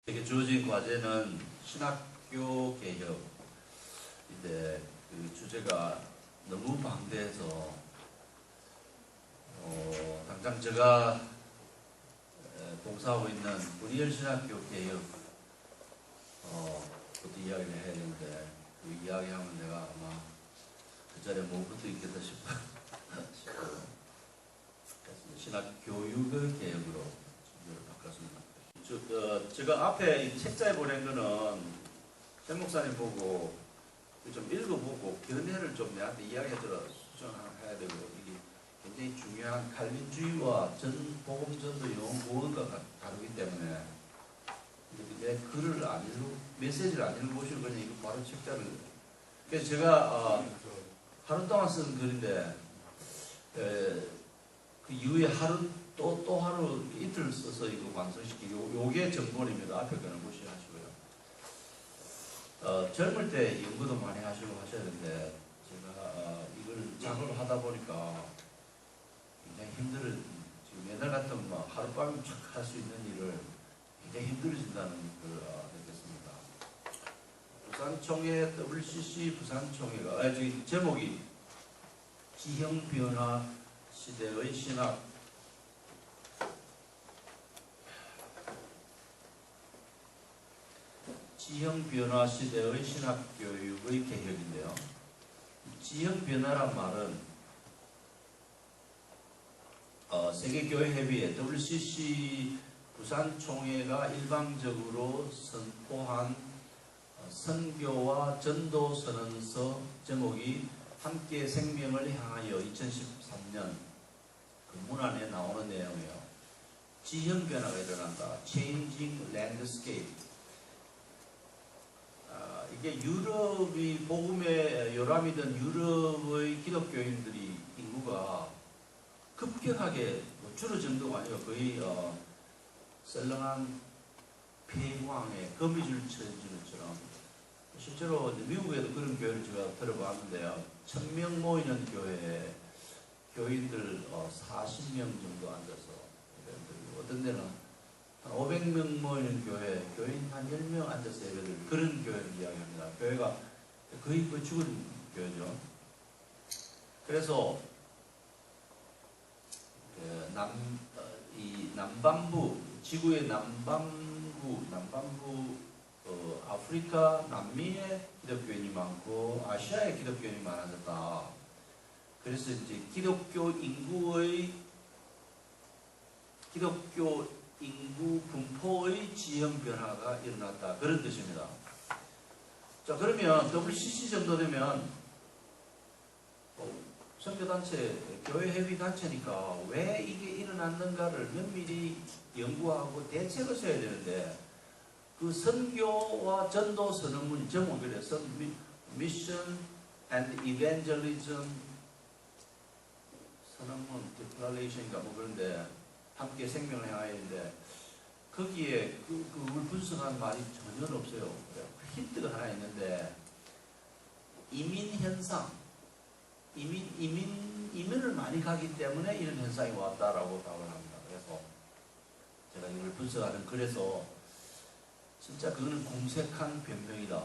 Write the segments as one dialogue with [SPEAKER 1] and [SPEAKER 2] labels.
[SPEAKER 1] 이게 주어진 과제는 신학교 개혁인데 그 주제가 너무 방대해서 당장 제가 봉사하고 있는 구리엘 신학교 개혁 부터 이야기를 해야 되는데 그 이야기하면 내가 아마 그 자리에 뭐부터 있겠다 싶어요. 신학 교육의 개혁으로 바꿨습니다. 제가 앞에 이 책자에 보낸 거는 샘 목사님 보고 좀 읽어보고 견해를 좀 내한테 이야기해줘라 수정해야 되고, 이게 굉장히 중요한 칼빈주의와 복음전도 영구원과 다르기 때문에 내 글을 안 읽고 메시지를 안 읽어보시고 그냥 이거 바로 책자를, 그래서 제가 하루 동안 쓴 글인데 그 이후에 하루 또 하루 이틀 써서 이거 완성시키고, 요게 정본입니다. 앞에 거는 무시하시고요. 젊을 때 연구도 많이 하시고 하셔야 되는데 제가 이걸 작업을 하다 보니까 굉장히 지금 옛날 같은 막 하룻밤에 쫙 할 수 있는 일을 굉장히 힘들어진다는 걸 느꼈습니다. 부산총회 WCC 부산총회가 저기 제목이 지형변화 시대의 신학, 지형변화 시대의 신학교육의 개혁인데요. 지형변화란 말은 세계교회협의회 WCC 부산총회가 일방적으로 선포한 선교와 전도선언서, 제목이 함께 생명을 향하여 2013년 그 문안에 나오는 내용이에요. 지형변화가 일어난다. Changing Landscape. 이게 유럽이 복음의 요람이던 유럽의 기독교인들이 인구가 급격하게 줄어든 정도가 아니고 거의 썰렁한 폐광에 거미줄 쳐지는 것처럼, 실제로 미국에도 그런 교회를 제가 들어봤는데요. 1000명 모이는 교회에 교인들 40명 정도 앉아서, 어떤 데는 한 500명 모이는 교회, 교인 한 10명 앉아서 예배를, 그런 교회를 이야기합니다. 교회가 거의 죽은 교회죠. 그래서 이 남반부, 지구의 남반부 아프리카, 남미의 기독교인이 많고 아시아의 기독교인이 많아졌다. 그래서 이제 기독교 인구 분포의 지형 변화가 일어났다, 그런 뜻입니다. 자, 그러면 WCC 정도 되면 선교단체, 교회협의단체니까 왜 이게 일어났는가를 면밀히 연구하고 대책을 세워야 되는데, 그 선교와 전도 선언문이 제목이 그래서 Mission and Evangelism 선언문, Declaration인가 뭐 그런데, 함께 생명을 향하여인데 거기에 그걸 분석한 말이 전혀 없어요. 힌트가 하나 있는데, 이민 현상, 이민을 많이 가기 때문에 이런 현상이 왔다라고 답을 합니다. 그래서 제가 이걸 분석하는, 그래서 진짜 그거는 공색한 변명이다.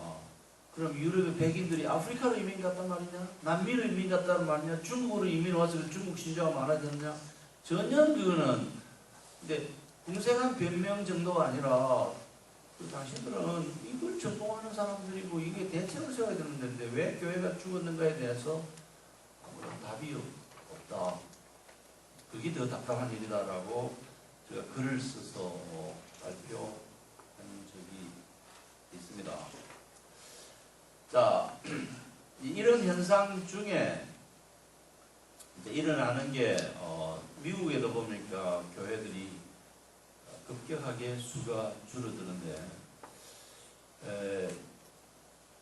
[SPEAKER 1] 그럼 유럽의 백인들이 아프리카로 이민 갔단 말이냐? 남미로 이민 갔단 말이냐? 중국으로 이민 와서 중국 신자가 많아졌냐? 전혀 그거는, 근데 공색한 변명 정도가 아니라 당신들은 이걸 전공하는 사람들이고 이게 대책을 세워야 되는데 왜 교회가 죽었는가에 대해서 아무런 답이 없다. 그게 더 답답한 일이다라고 제가 글을 써서 발표한 적이 있습니다. 자, 이런 현상 중에 이제 일어나는 게 미국에도 보니까 교회들이 급격하게 수가 줄어드는데,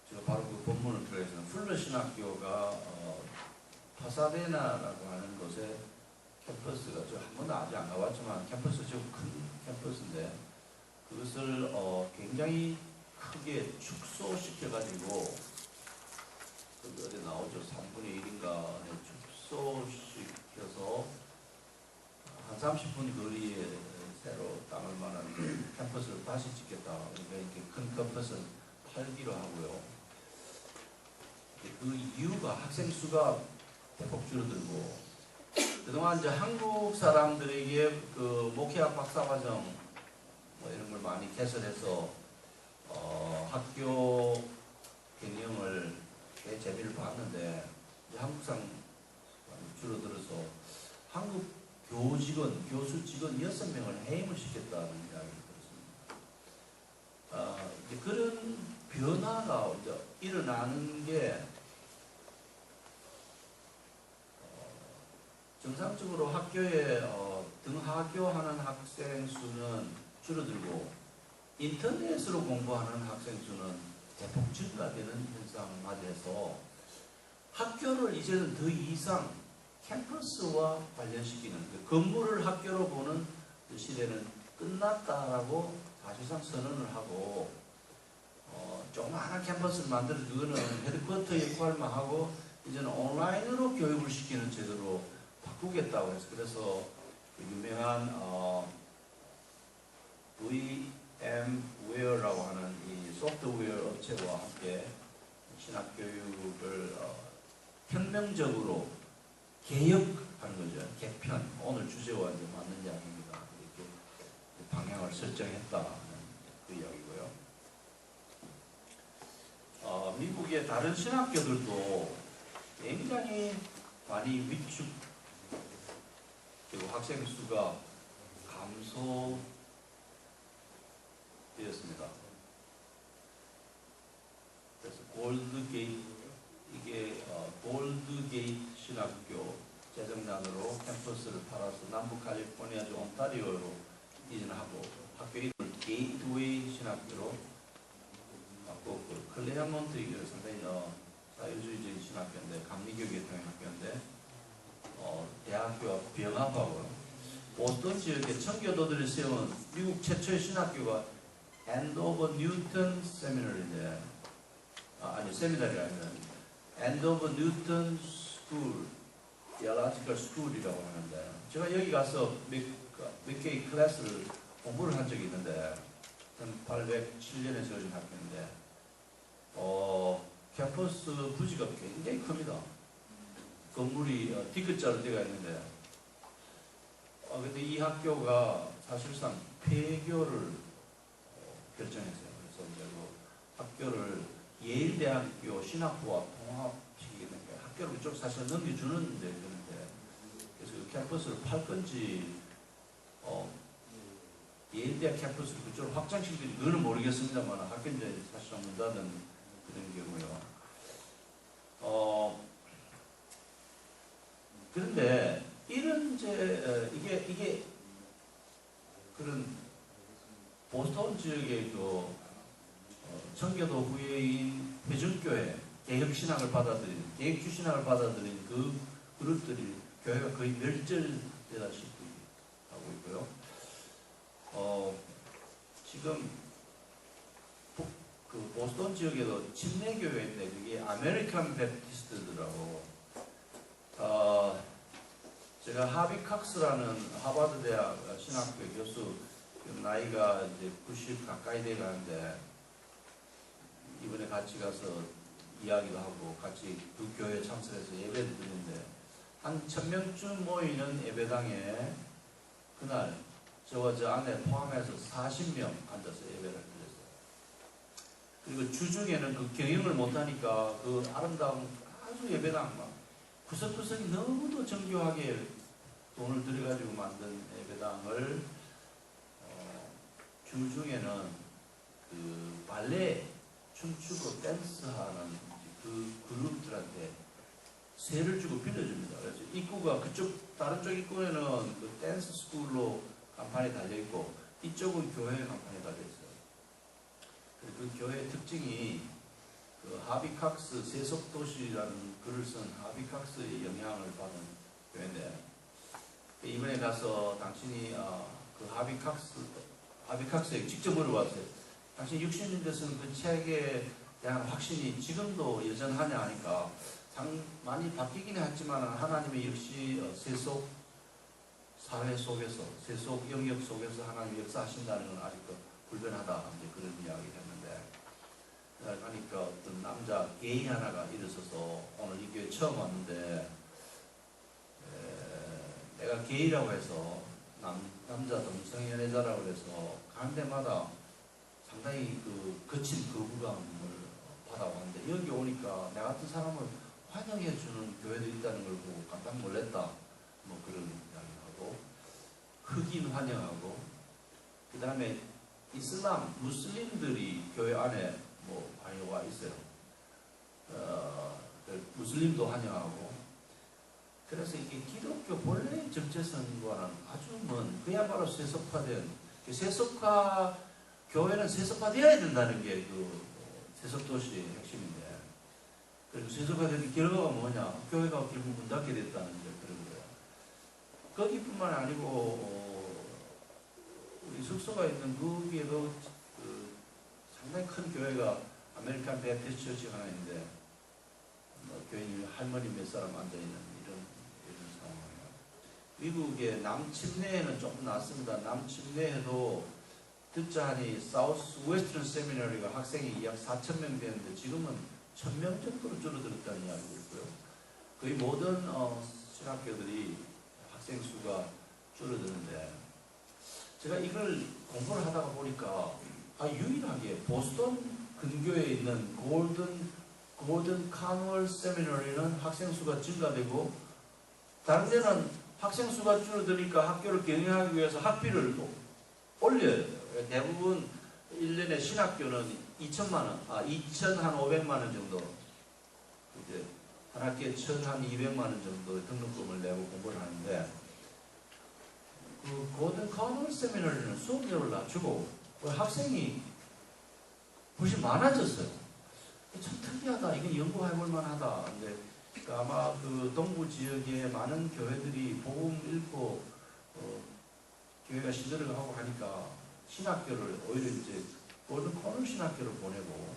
[SPEAKER 1] 제가 바로 그 본문을 들어있어요. 풀러 신학교가 파사데나라고 하는 곳에 캠퍼스가, 저 한 번도 아직 안 가봤지만 캠퍼스 좀 큰 캠퍼스인데, 그것을 굉장히 크게 축소시켜가지고, 거기 어디 나오죠? 3분의 1인가 축소시켜서 한 30분 거리에 새로 땅을 만한 캠퍼스를 다시 짓겠다. 그러니까 이렇게 큰 캠퍼스는 팔기로 하고요. 그 이유가 학생 수가 대폭 줄어들고, 그동안 이제 한국 사람들에게 그 목회학 박사과정 뭐 이런 걸 많이 개설해서 학교 개념을 재비를 봤는데, 한국 사람 줄어들어서 한국 교직원, 교수 직원 6명을 해임을 시켰다는 이야기를 들었습니다. 이제 그런 변화가 이제 일어나는 게 정상적으로 학교에 등하교하는 학생 수는 줄어들고 인터넷으로 공부하는 학생 수는 대폭 증가되는 현상을 맞이해서 학교를 이제는 더 이상 캠퍼스와 관련시키는 건물을 학교로 보는 그 시대는 끝났다라고 사실상 선언을 하고 조그마한 캠퍼스를 만들어 그거는 헤드쿼터 역할만 하고 이제는 온라인으로 교육을 시키는 제도로 바꾸겠다고 해서 그래서 그 유명한 VMware라고 하는 이 소프트웨어 업체와 함께 신학교육을 혁명적으로 개혁하는 거죠. 개편. 오늘 주제와 이제 맞는 이야기입니다. 이렇게 방향을 설정했다는 그 이야기고요. 미국의 다른 신학교들도 굉장히 많이 위축, 그리고 학생 수가 감소되었습니다. 그래서 골드게이트 신학교 재정난으로 캠퍼스를 팔아서 남부 캘리포니아주 온타리오로 이전하고 학교 이름을 게이트웨이 신학교로 바꿨고, 클레어몬트 이게 상당히 자유주의적인 신학교인데 감리교계 통일학교인데 대학교와 병합하고 보스턴 지역의 청교도들이 세운 미국 최초의 신학교가 엔드 오브 뉴턴 세미너리인데 세미나리 아니라 엔드 오브 뉴턴 스쿨 디알라지컬 스쿨이라고 하는데, 제가 여기 가서 몇 개의 클래스를 공부를 한 적이 있는데 1807년에 세워진 학교인데 캠퍼스 부지가 굉장히 큽니다. 건물이 D자로 되어 있는데 근데 이 학교가 사실상 폐교를 결정했어요. 그래서 이제 그 학교를 예일대학교 신학부와 통합시키게 된 거예요. 학교를 그쪽 사실 넘겨주는데 그런데 그래서 그 캠퍼스를 팔 건지 예일대학 캠퍼스를 그쪽으로 확장시킬지 그거는 모르겠습니다만 학교는 이제 사실상 문 닫은 그런 경우요. 그런데 이런 이게 그런 보스턴 지역의 그 청교도 후예인 회중교회 개혁신학을 받아들인 개혁주신학을 받아들인 그 그룹들이 교회가 거의 멸절되다시피 하고 있고요. 지금 그 보스턴 지역에도 침례교회인데 그게 아메리칸 베프티스트들하고 제가 하비 칵스라는 하버드 대학 신학교 교수, 나이가 이제 90 가까이 돼 가는데 이번에 같이 가서 이야기도 하고 같이 그 교회에 참석해서 예배를 드리는데 한 1000명쯤 모이는 예배당에 그날 저와 저 아내 포함해서 40명 앉아서 예배를 드렸어요. 그리고 주중에는 그 경영을 못하니까 그 아름다운 아주 예배당 막 구석구석이 너무도 정교하게 돈을 들여가지고 만든 예배당을 주중에는 그 발레 춤추고 댄스하는 그 그룹들한테 세를 주고 빌려줍니다. 그래서 입구가 그쪽 다른 쪽 입구에는 그 댄스 스쿨로 간판이 달려있고 이쪽은 교회 간판이 달려있어요. 그 교회의 특징이 그 하비 칵스 세속도시라는 글을 쓴 하비 칵스의 영향을 받은 교회인데 이번에 가서 당신이 그 하비 칵스에 직접 물어봤어요. 당신 60년대 쓴 그 책에 대한 확신이 지금도 여전하냐 하니까 많이 바뀌긴 했지만 하나님의 역시 세속 사회 속에서 세속 영역 속에서 하나님 역사하신다는 건 아직도 불변하다 이제 그런 이야기를 했는데 그러니까 어떤 남자 게이 하나가 일어서서 오늘 이 교회 처음 왔는데 내가 게이라고 해서 남자 동성연애자라고 해서 간 데마다 상당히 거친 거부감을 받아왔는데 여기 오니까 내 같은 사람을 환영해주는 교회도 있다는 걸 보고 깜짝 놀랐다. 뭐 그런 이야기하고 흑인 환영하고 그 다음에 이슬람 무슬림들이 교회 안에 뭐 많이 와 있어요. 무슬림도 환영하고 그래서 이게 기독교 본래의 정체성과는 아주 먼 그야말로 세속화된 세속화 교회는 세속화되어야 된다는 게 세속도시의 핵심인데 그리고 세속화된 결과가 뭐냐 교회가 결국 문 닫게 됐다는 게 그런 거예요. 거기뿐만 아니고 우리 숙소가 있는 거기에도 상당히 큰 교회가 아메리칸 베프티스트 처치가 하나 있는데 교인이 할머니 몇 사람 앉아있는 이런 상황이에요. 미국의 남침내에는 조금 낫습니다. 남침내에도 듣자 하니 사우스 웨스트런 세미너리가 학생이 약 4,000명 되는데 지금은 1,000명 정도로 줄어들었다는 이야기가 있고요. 거의 모든 신학교들이 학생 수가 줄어드는데 제가 이걸 공부를 하다가 보니까 유일하게 보스턴 근교에 있는 골든 카누얼 세미너리는 학생 수가 증가되고 다른 데는 학생 수가 줄어드니까 학교를 경영하기 위해서 학비를 올려요. 대부분 1년에 신학교는 2천만 원, 2,500만 원 정도 이제 한 학기에 1,200만 원 정도 등록금을 내고 공부를 하는데 고든 카누얼 세미너리는 수업료를 낮추고 학생이 훨씬 많아졌어요. 참 특이하다. 이게 연구해볼 만하다. 근데 아마 동부 지역에 많은 교회들이 복음 읽고 교회가 시들어가 하고 하니까 신학교를 오히려 이제 골든 코너 신학교를 보내고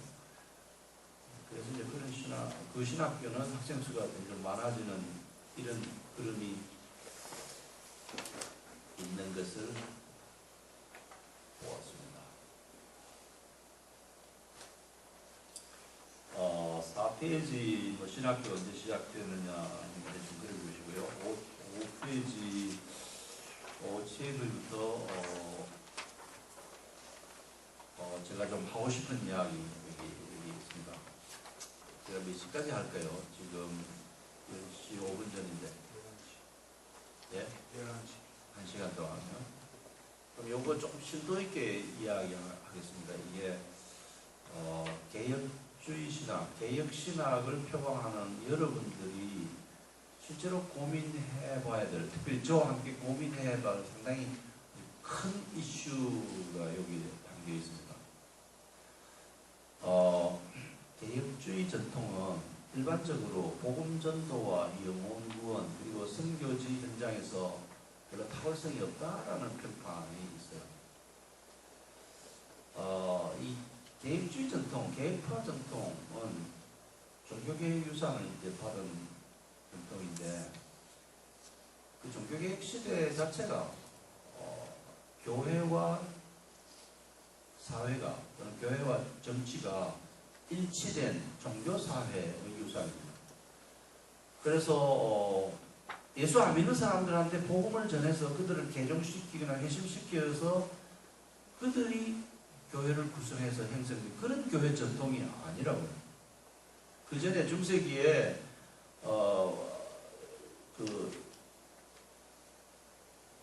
[SPEAKER 1] 그래서 이제 그 신학교는 학생 수가 좀 많아지는 이런 흐름이 있는 것을 보았습니다. 4페이지 신학교 언제 시작되느냐 좀 그려보시고요. 5페이지 7글부터 제가 좀 하고 싶은 이야기 여기 있습니다. 제가 몇 시까지 할까요? 지금 10시 5분 전인데. 예? 1시간 동안요. 그럼 요거 조금 심도 있게 이야기하겠습니다. 이게 개혁주의 신학, 개혁 신학을 표방하는 여러분들이 실제로 고민해 봐야 될, 특별히 저와 함께 고민해 봐야 할 상당히 큰 이슈가 여기 담겨 있습니다. 개혁주의 전통은 일반적으로 복음 전도와 영혼 구원 그리고 선교지 현장에서 별로 탁월성이 없다라는 평판이 있어요. 이 개혁주의 전통, 개혁파 전통은 종교개혁 유산을 이제 받은 전통인데 그 종교개혁 시대 자체가 교회와 사회가 또는 교회와 정치가 일치된 종교사회의 유산입니다. 그래서 예수 안 믿는 사람들한테 복음을 전해서 그들을 개종시키거나 회심시켜서 그들이 교회를 구성해서 형성된 그런 교회 전통이 아니라고요. 그 전에 중세기에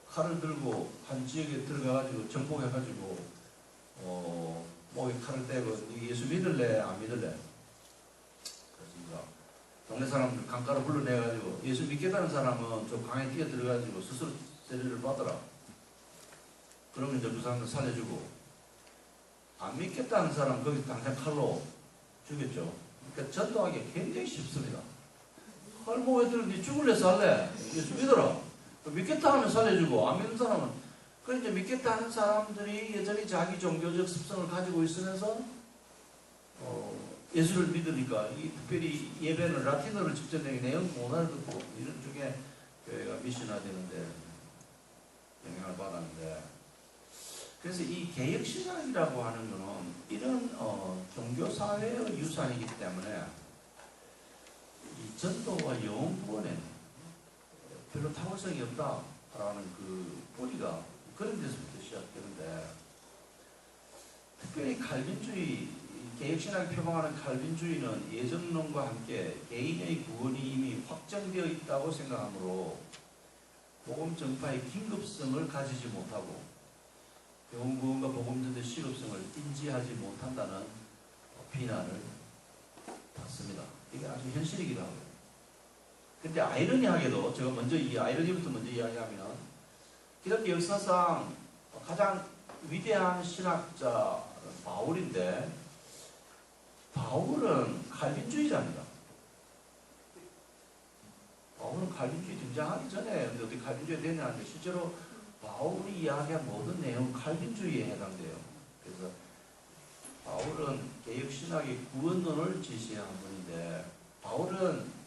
[SPEAKER 1] 칼을 들고 한 지역에 들어가가지고 정복해가지고 목에 칼을 떼고 예수 믿을래 안 믿을래? 그렇습니다. 동네 사람들 강가로 불러내가지고 예수 믿겠다는 사람은 저 강에 뛰어 들어가지고 스스로 세례를 받아라. 그러면 이제 그 사람들 살려주고 안 믿겠다는 사람 거기 당장 칼로 죽였죠. 그러니까 전도하기 굉장히 쉽습니다. 목에 들어 니 죽을래 살래? 예수 믿어라. 믿겠다 하면 살려주고 안 믿는 사람은 그 이제 믿겠다 하는 사람들이 여전히 자기 종교적 습성을 가지고 있으면서 예수를 믿으니까 특별히 예배는 라틴어를 직접 내용 못 알아듣고 이런 중에 교회가 미션화되는데 영향을 받았는데, 그래서 이 개혁신학이라고 하는 것은 이런 종교사회의 유산이기 때문에 이 전도와 영혼구원에 별로 타월성이 없다라는 그 뿌리가 그런 데서부터 시작되는데, 특별히 칼빈주의, 개혁신학이 표방하는 칼빈주의는 예정론과 함께 개인의 구원이 이미 확정되어 있다고 생각하므로 복음 전파의 긴급성을 가지지 못하고 영혼구원과 복음전도의 시급성을 인지하지 못한다는 비난을 받습니다. 이게 아주 현실이기도 하고요. 근데 아이러니하게도 제가 먼저 이 아이러니부터 먼저 이야기하면, 기독교 역사상 가장 위대한 신학자 바울인데, 바울은 칼빈주의자입니다. 바울은 칼빈주의 등장하기 전에 어떻게 칼빈주의가 됐냐 하는데, 실제로 바울이 이야기한 모든 내용은 칼빈주의에 해당돼요. 그래서 바울은 개혁신학의 구원론을 제시한 분인데, 바울은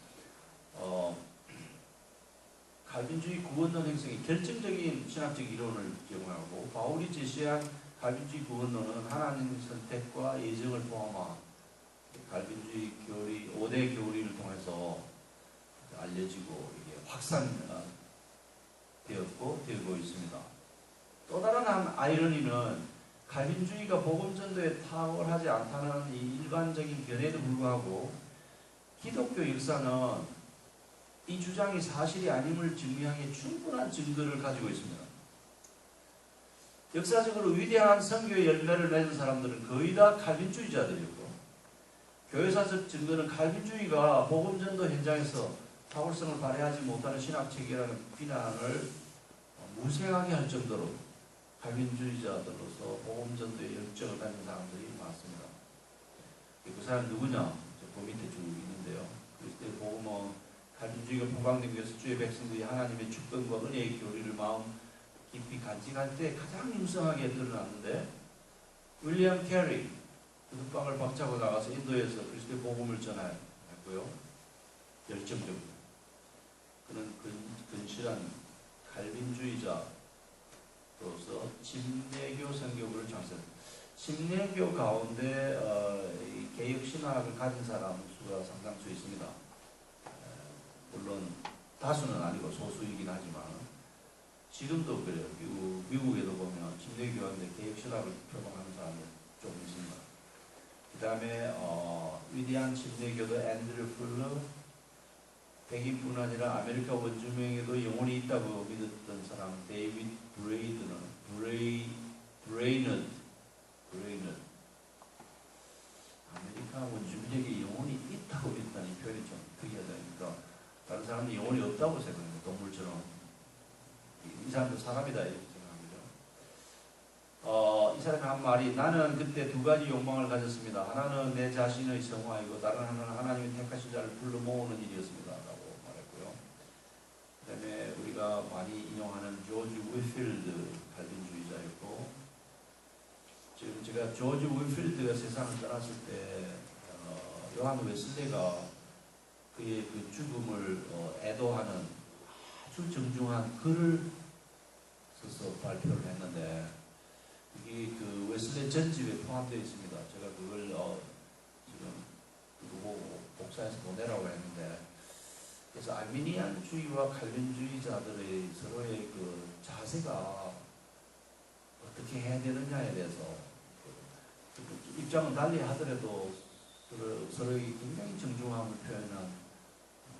[SPEAKER 1] 칼빈주의 구원론 형성의 결정적인 신학적 이론을 제공하고, 바울이 제시한 칼빈주의 구원론은 하나님 선택과 예정을 포함한 칼빈주의 교리, 5대 교리를 통해서 알려지고 이게 확산되었고 되고 있습니다. 또 다른 한 아이러니는 칼빈주의가 복음전도에 탁월하지 않다는 이 일반적인 견해에도 불구하고 기독교 역사는 이 주장이 사실이 아님을 증명하기에 충분한 증거를 가지고 있습니다. 역사적으로 위대한 선교의 열매를 맺은 사람들은 거의 다 칼빈주의자들이었고, 교회사적 증거는 칼빈주의가 복음전도 현장에서 타월성을 발휘하지 못하는 신학체계라는 비난을 무색하게 할 정도로 칼빈주의자들로서 복음전도에 열정을 가진 사람들이 많습니다. 그 사람 누구냐? 그 밑에 쭉 있는데요. 그리스도의 복음은 칼빈주의가 포강되기 위해서 주의 백성들이 하나님의 주권과 은혜의 교리를 마음 깊이 간직할 때 가장 유성하게 드러났는데, 윌리엄 캐리 그 윽박을 박차고 나가서 인도에서 그리스도의 복음을 전했고요. 열정적으로 그는 근실한 칼빈주의자로서 침례교 선교부를 창설했습니다. 침례교 가운데 개혁신학을 가진 사람 수가 상당수 있습니다. 물론 다수는 아니고 소수이긴 하지만 지금도 그래요. 미국에도 보면 침례교회인데 개혁신학을 표방하는 사람이 좀 있습니다. 그 다음에 위대한 침례교도 앤드류 풀러, 백인뿐 아니라 아메리카 원주민에도 영혼이 있다고 믿었던 사람 데이비드 브레이너드, 아메리카 원주민에게 영혼이 있다고 믿다는 표현이 좀 특이하다니까, 다른 사람은 영혼이 없다고 생각해요. 동물처럼. 이 사람도 사람이다 이렇게 생각합니다. 이 사람이 한 말이, 나는 그때 두 가지 욕망을 가졌습니다. 하나는 내 자신의 성화이고 다른 하나는 하나님이 택하신 자를 불러 모으는 일이었습니다 라고 말했고요. 그 다음에 우리가 많이 인용하는 조지 위필드 칼빈주의자였고, 지금 제가 조지 위필드가 세상을 떠났을 때 요한 웨슬레가 그의 그 죽음을 애도하는 아주 정중한 글을 써서 발표를 했는데, 이게 그 웨슬레 전집에 포함되어 있습니다. 제가 그걸 지금 그거 보고 복사해서 보내라고 했는데, 그래서 알미니안주의와 칼빈주의자들의 서로의 그 자세가 어떻게 해야 되느냐에 대해서 그 입장은 달리 하더라도 서로의 굉장히 정중함을 표현한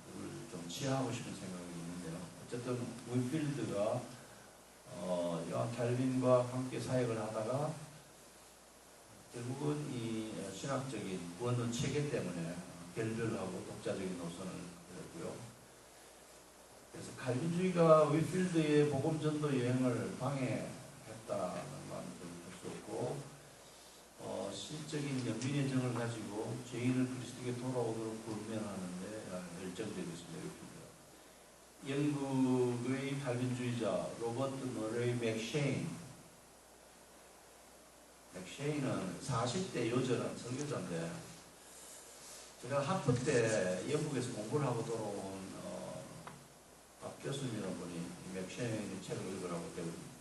[SPEAKER 1] 그걸 좀 취하고 싶은 생각이 있는데요. 어쨌든 위필드가 요한 칼빈과 함께 사역을 하다가 결국은 이 신학적인 구원론 체계 때문에 결별하고 독자적인 노선을 그렸고요. 그래서 칼빈주의가 위필드의 복음전도 여행을 방해했다는 말은 할 수 없고, 실적인 연민의 정을 가지고 죄인을 그리스도에게 돌아오도록 권면하는 데 열정적이었습니다. 영국의 칼빈주의자 로버트 머레이 맥쉐인은 40대 여전한 설교자인데, 제가 학부 때 영국에서 공부를 하고 돌아온 박 교수님이라는 분이 맥쉐인의 책을 읽으라고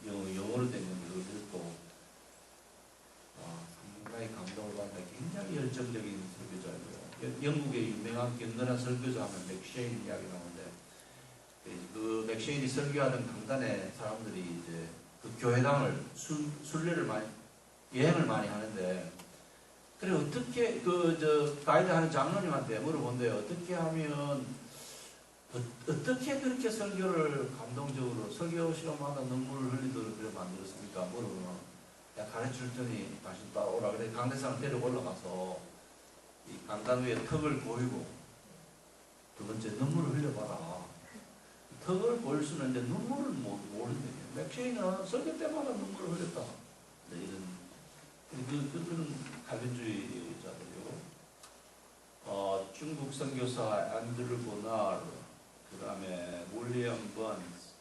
[SPEAKER 1] 영어로 된 건데 그걸 읽고 상당히 감동을 받는다. 굉장히 열정적인 설교자고요. 영국의 유명한 격렬한 설교자 하면 맥쉐인 이야기 나오는데 그 맥쉐인이 설교하던 강단에 사람들이 이제 그 교회당을 순례를 많이 여행을 많이 하는데 그래 어떻게 가이드 하는 장로님한테 물어본대요. 어떻게 하면 어떻게 그렇게 설교를 감동적으로 설교 시간마다 눈물을 흘리도록 그래 만들었습니까? 물어보면 가르쳐 줬더니 다시 따라오라 그래 강대상을 데리고 올라가서 이 강단 위에 턱을 보이고 두 번째 눈물을 흘려봐라. 턱을 보일 수는 있는데 눈물을 모른대요. 맥쉐인은 설교 때마다 눈물을 흘렸다. 네, 이런 그들은 칼빈주의자들이고 중국 선교사 앤드루 보나르 그 다음에 윌리엄 번스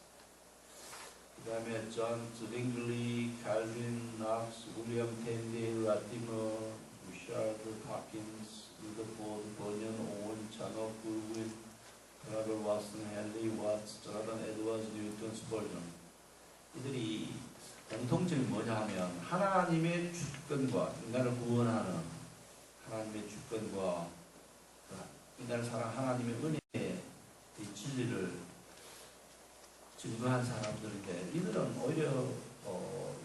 [SPEAKER 1] 그 다음에 존 링글리, 칼빈 낙스, 윌리엄 텐디, 라티머, 부샤드, 하킨스, 루더포드, 버년, 오원, 찬업, 굴윈, 드라벨 왓슨, 헨리 왓츠, 드라던 에드워즈, 뉴턴, 스펄전 이들이 공통점이 뭐냐 하면 하나님의 주권과 인간을 구원하는 하나님의 주권과 인간을 사랑하는 하나님의 은혜의 이 진리를 증거한 사람들인데 이들은 오히려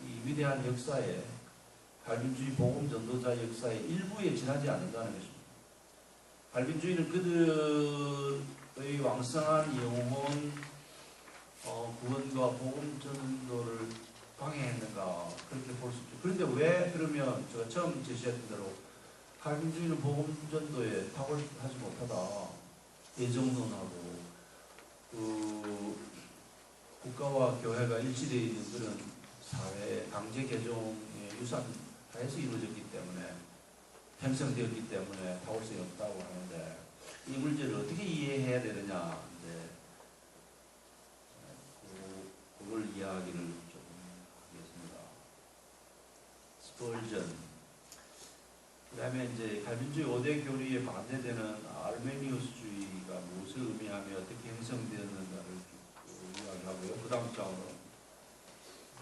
[SPEAKER 1] 이 위대한 역사에 칼빈주의 복음 전도자 역사의 일부에 지나지 않는다는 것입니다. 칼빈주의는 그들의 왕성한 영혼 구원과 복음 전도를 방해했는가 그렇게 볼 수 있죠. 그런데 왜 그러면 제가 처음 제시했던 대로 칼빈주의는 복음 전도에 탁월하지 못하다. 예정론하고 국가와 교회가 일치되어 있는 그런 사회 강제 개종의 유산 하에서 이루어졌기 때문에 형성되었기 때문에 탁월성이 없다고 하는데 이 문제를 어떻게 이해해야 되느냐 이제 그걸 이야기를 스펄전 그 다음에 이제 칼빈주의 5대 교리에 반대되는 아르메니우스주의가 무엇을 의미하며 어떻게 형성되었는가를 이야기하고요. 그 다음 장으로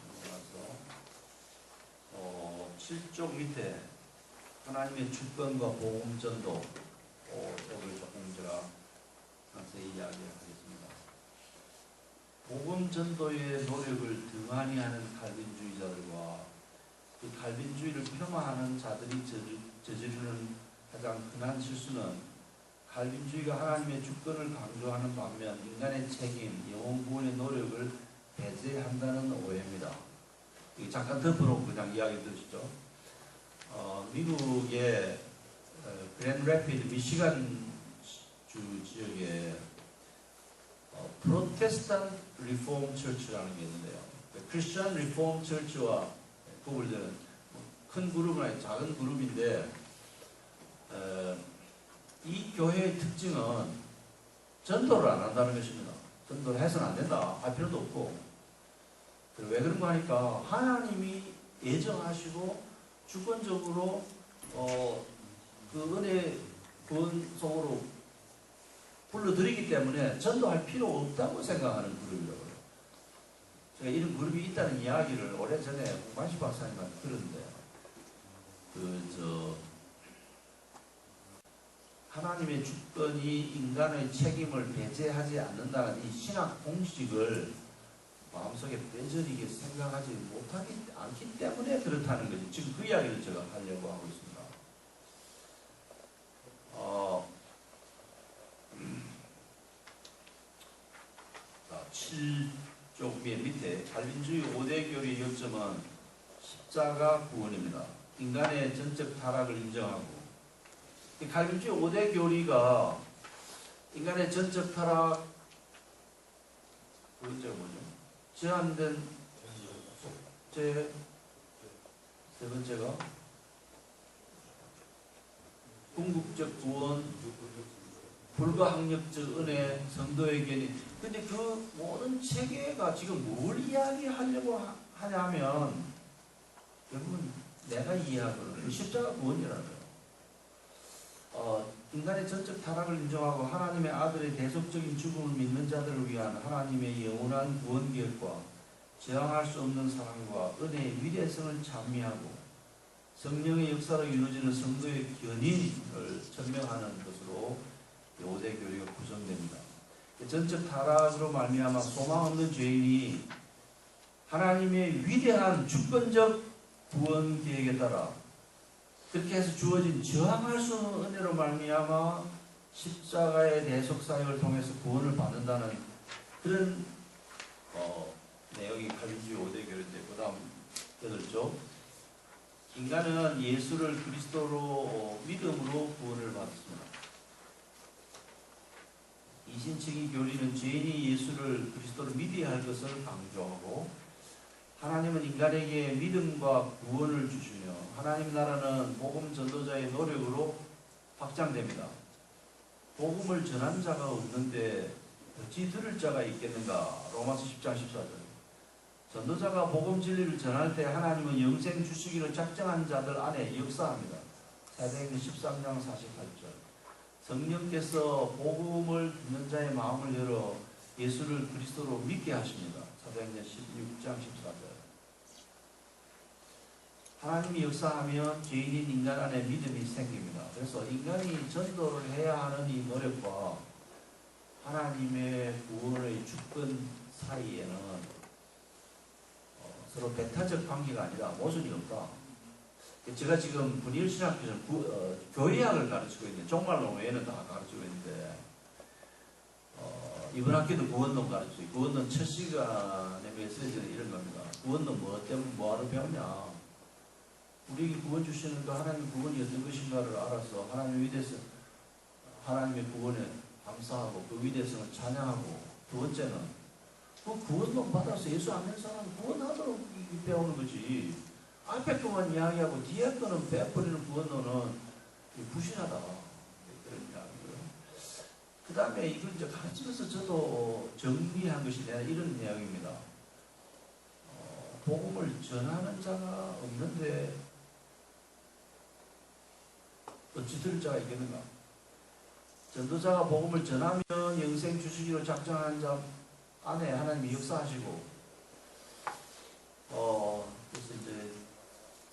[SPEAKER 1] 넘어가서 7쪽 밑에 하나님의 주권과 복음 전도 여기를 조금 제가 상세히 이야기하겠습니다. 복음 전도의 노력을 등한히 하는 칼빈주의자들과 그 칼빈주의를 폄하하는 자들이 저지르는 가장 흔한 실수는 칼빈주의가 하나님의 주권을 강조하는 반면 인간의 책임, 영혼 구원의 노력을 배제한다는 오해입니다. 잠깐 덮어놓고 그냥 이야기 들으시죠. 미국의 그랜드 래피드 미시간 주 지역에 프로테스탄트 리폼 처치라는 게 있는데요. 크리스천 리폼 처치와 구분되는 큰 그룹은 아니고 작은 그룹인데 이 교회의 특징은 전도를 안 한다는 것입니다. 전도를 해서는 안 된다 할 필요도 없고 왜 그런 거 하니까 하나님이 예정하시고 주권적으로 그 은혜 구원 속으로 불러들이기 때문에 전도할 필요 없다고 생각하는 그룹이라고요. 제가 이런 그룹이 있다는 이야기를 오래전에 홍관식 박사님한테 들었는데 하나님의 주권이 인간의 책임을 배제하지 않는다는 이 신학 공식을 마음속에 뼈저리게 생각하지 못하기 않기 때문에 그렇다는 거죠. 지금 그 이야기를 제가 하려고 하고 있습니다. 7쪽 밑에 칼빈주의 5대 교리의 요점은 십자가 구원입니다. 인간의 전적 타락을 인정하고 이 칼빈주의 5대 교리가 인간의 전적 타락 그 번째가 뭐죠? 제한된 세 번째가 궁극적 구원, 불가항력적 은혜, 성도의 견인. 근데 그 모든 체계가 지금 뭘 이야기하려고 하냐면 여러분 내가 이해하거든. 그 십자가 구원이라는 거예요. 인간의 전적 타락을 인정하고 하나님의 아들의 대속적인 죽음을 믿는 자들을 위한 하나님의 영원한 구원 계획과 저항할 수 없는 사랑과 은혜의 위대성을 찬미하고 성령의 역사로 이루어지는 성도의 견인을 천명하는 것으로 5대 교리가 구성됩니다. 전적 타락으로 말미암아 소망 없는 죄인이 하나님의 위대한 주권적 구원 계획에 따라 그렇게 해서 주어진 저항할 수 없는 은혜로 말미암아 십자가의 대속 사역을 통해서 구원을 받는다는 그런 내용이 칼빈주의 5대 교리인데, 그 다음 8쪽, 인간은 예수를 그리스도로 믿음으로 구원을 받습니다. 이신청이 교리는 죄인이 예수를 그리스도로 믿어야 할 것을 강조하고, 하나님은 인간에게 믿음과 구원을 주시며 하나님 나라는 복음 전도자의 노력으로 확장됩니다. 복음을 전한 자가 없는데 어찌 들을 자가 있겠는가? 로마서 10장 14절. 전도자가 복음 진리를 전할 때 하나님은 영생 주시기로 작정한 자들 안에 역사합니다. 사도행전 13장 48절. 성령께서 복음을 듣는 자의 마음을 열어 예수를 그리스도로 믿게 하십니다. 사도행전 16장 14절. 하나님이 역사하면 죄인인 인간 안에 믿음이 생깁니다. 그래서 인간이 전도를 해야 하는 이 노력과 하나님의 구원의 주권 사이에는 서로 배타적 관계가 아니라 모순이 없다. 제가 지금 분일신학교에서 교회학을 가르치고 있는데, 종말론 외에는 다 가르치고 있는데, 이번 학기도 구원론 가르치고, 구원론 첫 시간의 메시지는 이런 겁니다. 구원론 뭐 때문에 뭐하러 배우냐? 우리에게 구원 주시는 거, 하나님의 구원이 어떤 것인가를 알아서 하나님의 위대성, 하나님의 구원에 감사하고 그 위대성을 찬양하고, 두 번째는 그 구원론 받아서 예수 안 믿는 사람은 구원하도록 배우는 거지. 앞에 것만 이야기하고 뒤에 거는 베어버리는 구원론은 부실하다. 그런 이야기고요. 그 다음에 이걸 이제 가르치면서 저도 정리한 것이 이런 내용입니다. 복음을 전하는 자가 없는데 어찌 들을 자가 있겠는가? 전도자가 복음을 전하면 영생 주시기로 작정한 자 안에 하나님이 역사하시고, 그래서 이제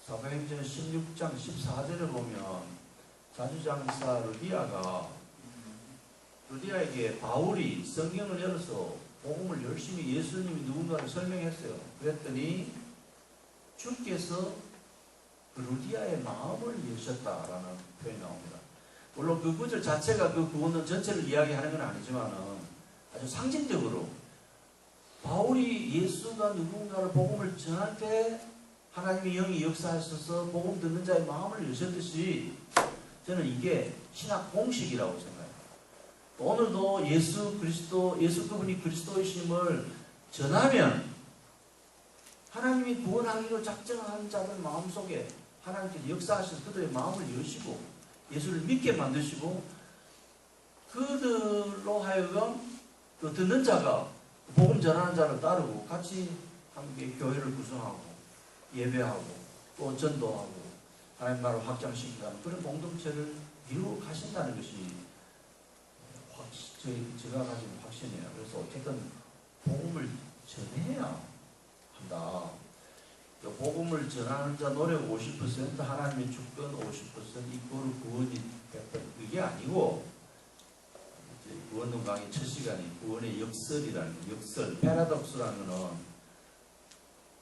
[SPEAKER 1] 사도행전 16장 14절을 보면 자주장사 루디아에게 바울이 성경을 열어서 복음을 열심히 예수님이 누군가를 설명했어요. 그랬더니 주께서 루디아의 마음을 여셨다라는 표현이 나옵니다. 물론 그 구절 자체가 그 구원론 전체를 이야기하는 건 아니지만은 아주 상징적으로 바울이 예수가 누군가를 복음을 전할 때 하나님의 영이 역사하셔서 복음 듣는 자의 마음을 여셨듯이, 저는 이게 신학 공식이라고 생각해요. 오늘도 예수 그분이 그리스도이심을 전하면 하나님이 구원하기로 작정한 자들 마음속에 하나님께서 역사하셔서 그들의 마음을 여시고 예수를 믿게 만드시고, 그들로 하여금 그 듣는 자가 복음 전하는 자를 따르고 같이 함께 교회를 구성하고 예배하고 또 전도하고 하나님 나라를 확장시키는 그런 공동체를 이루어 가신다는 것이 제가 가진 확신이에요. 그래서 어쨌든 복음을 전해야 한다. 복음을 전하는 자 노력 50%, 하나님의 주권 50%, 이거를 구원이 100%, 이게 아니고, 구원론 강의 첫 시간이 구원의 역설이라는, 역설, 패러독스라는 거는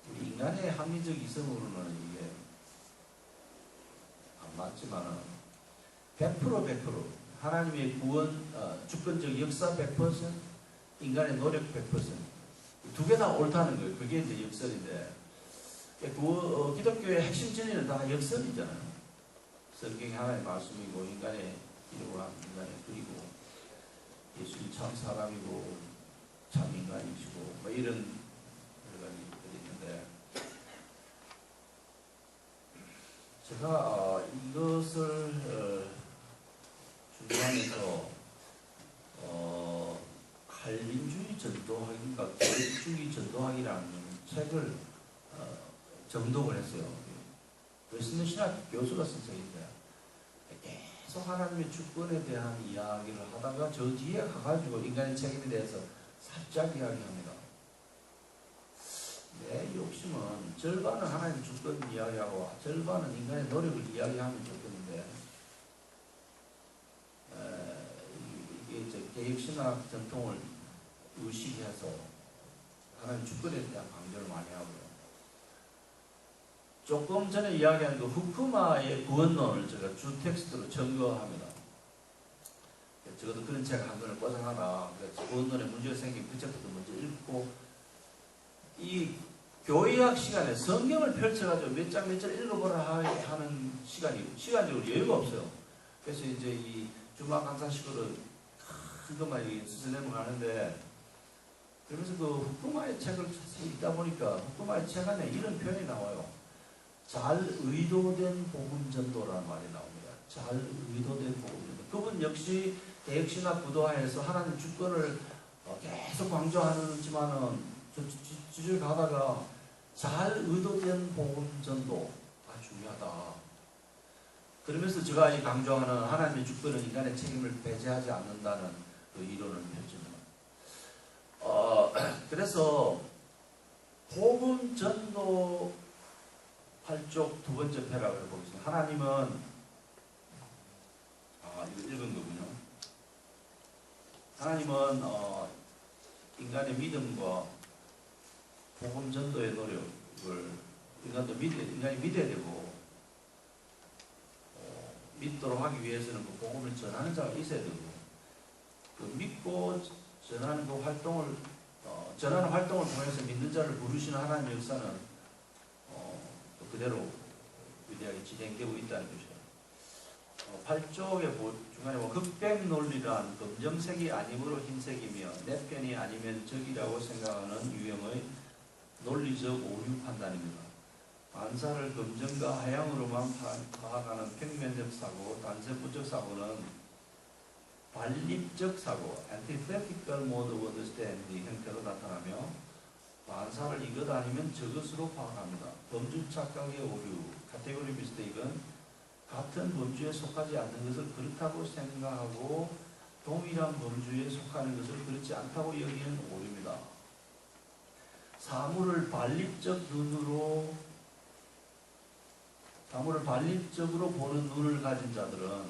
[SPEAKER 1] 우리 인간의 합리적 이성으로는 이게 안 맞지만은 100% 하나님의 구원, 주권적 역사 100%, 인간의 노력 100%, 두 개 다 옳다는 거예요. 그게 이제 역설인데, 기독교의 핵심 진리는 다 역설이잖아요. 성경이 하나님의 말씀이고 인간의 이루고 한 인간의 그리고 예수님 참 사람이고 참 인간이시고 뭐 이런 여러 가지들이 있는데, 제가 이것을 준비하면서 칼빈주의 전도학인가 교회주의 전도학이라는 책을 정독을 했어요. 웨스턴 신학 교수가 쓴 책인데 계속 하나님의 주권에 대한 이야기를 하다가 저 뒤에 가가지고 인간의 책임에 대해서 살짝 이야기합니다. 핵심은 절반은 하나님 주권 이야기하고 절반은 인간의 노력을 이야기하면 좋겠는데 이게 이제 개혁신학 전통을 의식해서 하나님 주권에 대한 강조를 많이 하고요. 조금 전에 이야기한 그 후쿠마의 구원론을 제가 주 텍스트로 증거합니다. 적어도 그런 책 한 권을 꽂아놔라. 구원론에 문제가 생기면 그 책부터 먼저 읽고, 이 교회학 시간에 성경을 펼쳐가지고 몇 장 몇 절 읽어보라 하는 시간적으로 여유가 없어요. 그래서 이제 이 주막 강사식으로 큰 것만 수선해면 가는데, 그러면서 그 후쿠마의 책을 읽다 보니까 후쿠마의 책 안에 이런 표현이 나와요. 잘 의도된 복음 전도라는 말이 나옵니다. 잘 의도된 복음 전도. 그분 역시 개혁신학 구도하에서 하나님 주권을 계속 강조하지만은 주줄 가다가 잘 의도된 복음 전도가 중요하다. 그러면서 제가 이 강조하는 하나님의 주권은 인간의 책임을 배제하지 않는다는 그 이론을 펼칩니다. 그래서 복음 전도 8쪽 두 번째 패락을 보겠습니다. 하나님은 이거 읽은 거군요. 하나님은 인간의 믿음과 복음 전도의 노력을 인간이 믿어야 되고, 믿도록 하기 위해서는 그 복음을 전하는 자가 있어야 되고, 그 믿고 전하는 그 활동을 전하는 활동을 통해서 믿는 자를 부르시는 하나님의 역사는 그대로 위대하게 진행되고 있다는 것이죠. 8쪽의 중간에 흑백 논리란 검정색이 아니므로 흰색이며 내 편이 아니면 적이라고 생각하는 유형의 논리적 오류 판단입니다. 반사를 검정과 하향으로만 파악하는 평면적 사고, 단세부적 사고는 반립적 사고, antithetical mode of understanding 형태로 나타나며 반사를 이것 아니면 저것으로 파악합니다. 범주 착각의 오류, 카테고리 미스테이크는 같은 범주에 속하지 않는 것을 그렇다고 생각하고 동일한 범주에 속하는 것을 그렇지 않다고 여기는 오류입니다. 사물을 반립적으로 보는 눈을 가진 자들은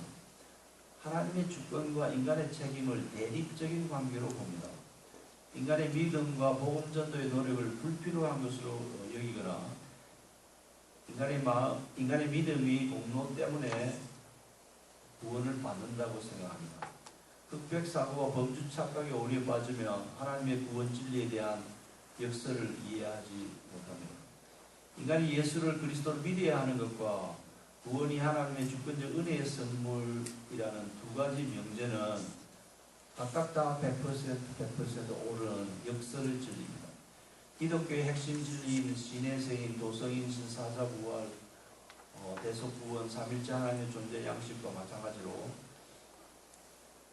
[SPEAKER 1] 하나님의 주권과 인간의 책임을 대립적인 관계로 봅니다. 인간의 믿음과 복음 전도의 노력을 불필요한 것으로 여기거나 인간의 믿음이 공로 때문에 구원을 받는다고 생각합니다. 흑백 사고와 범주 착각의 오류에 빠지면 하나님의 구원 진리에 대한 역사를 이해하지 못합니다. 인간이 예수를 그리스도를 믿어야 하는 것과 구원이 하나님의 주권적 은혜의 선물이라는 두 가지 명제는 각각 다 100% 옳은 역설의 진리입니다. 기독교의 핵심 진리인 신의 도성인 신사자부활, 대속구원, 삼일째 하나님의 존재 양식과 마찬가지로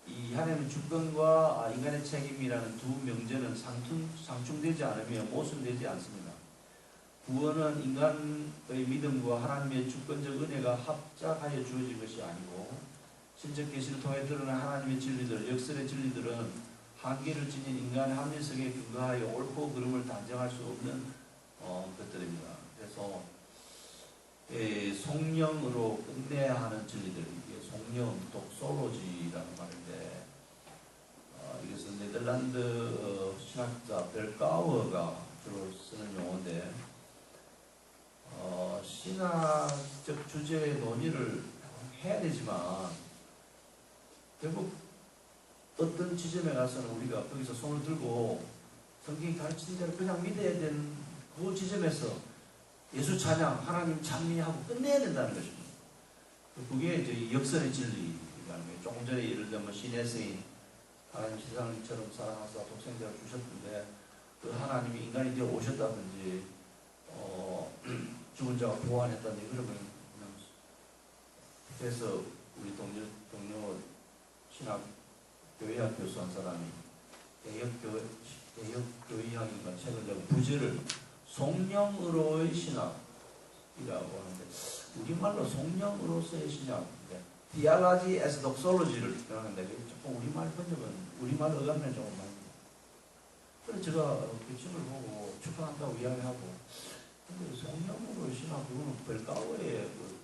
[SPEAKER 1] 이 하나님의 주권과 인간의 책임이라는 두 명제는 상충되지 않으며 모순되지 않습니다. 구원은 인간의 믿음과 하나님의 주권적 은혜가 합작하여 주어진 것이 아니고 신적 계시를 통해 드러난 하나님의 진리들, 역설의 진리들은 한계를 지닌 인간의 합리성에 근거하여 옳고 그름을 단정할 수 없는 것들입니다. 그래서 속령으로 끝내야 하는 진리들, 이게 속령, 독솔로지라는 말인데 이것은 네덜란드 신학자 벨카우어가 주로 쓰는 용어인데 신학적 주제의 논의를 해야 되지만 결국 어떤 지점에 가서는 우리가 거기서 손을 들고 성경이 가르치는 대로 그냥 믿어야 되는 그 지점에서 예수 찬양, 하나님 찬미하고 끝내야 된다는 것입니다. 그게 이제 역설의 진리라는 거예요. 조금 전에 예를 들면 신의 세인, 하나님 세상을 이처럼 사랑하사 독생자를 주셨는데 그 하나님이 인간이 되어 오셨다든지 죽은 자가 부활했다든지 그러면 그냥 그래서 우리 동료 신학 교회학 교수 한 사람이 개혁교의학인가 책을 내고 부제를 성령으로의 신학이라고 하는데 우리말로 성령으로서의 신학, Theology as Doxology를 표현하는데 조금 우리말 번역은 우리말 어감면 조금 많이. 그래서 제가 그 책을 보고 출판한다고 이야기하고 근데 성령으로 신학 그거는 벨가오의 그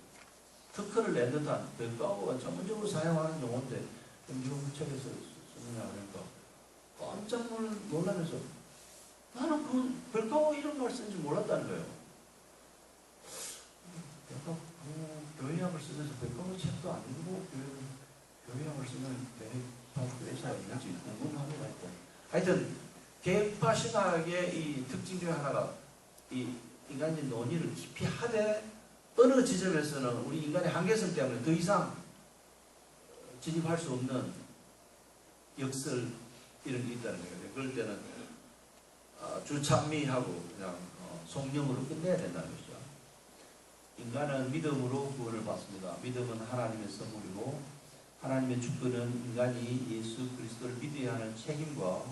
[SPEAKER 1] 특허를 낸 듯한 벨가오가 전문적으로 사용하는 용어인데 미국 책에서 쓰느냐 그러니까 깜짝 놀라면서 나는 그 벨가오 이런 말 쓴지 몰랐다는 거예요. 약간 교회학을 쓰면서 벨가오 책도 안 읽고 교회학을 쓰면 교회사에 있는지 궁금합니다. 하여튼 계획파 신학의 이 특징 중에 하나가 이 인간의 논의를 깊이 하되 어느 지점에서는 우리 인간의 한계성 때문에 더 이상 진입할 수 없는 역설 이런 게 있다는 거예요. 그럴 때는 주찬미하고 그냥 성령으로 끝내야 된다는 것이죠. 인간은 믿음으로 구원을 받습니다. 믿음은 하나님의 선물이고 하나님의 주권은 인간이 예수 그리스도를 믿어야 하는 책임과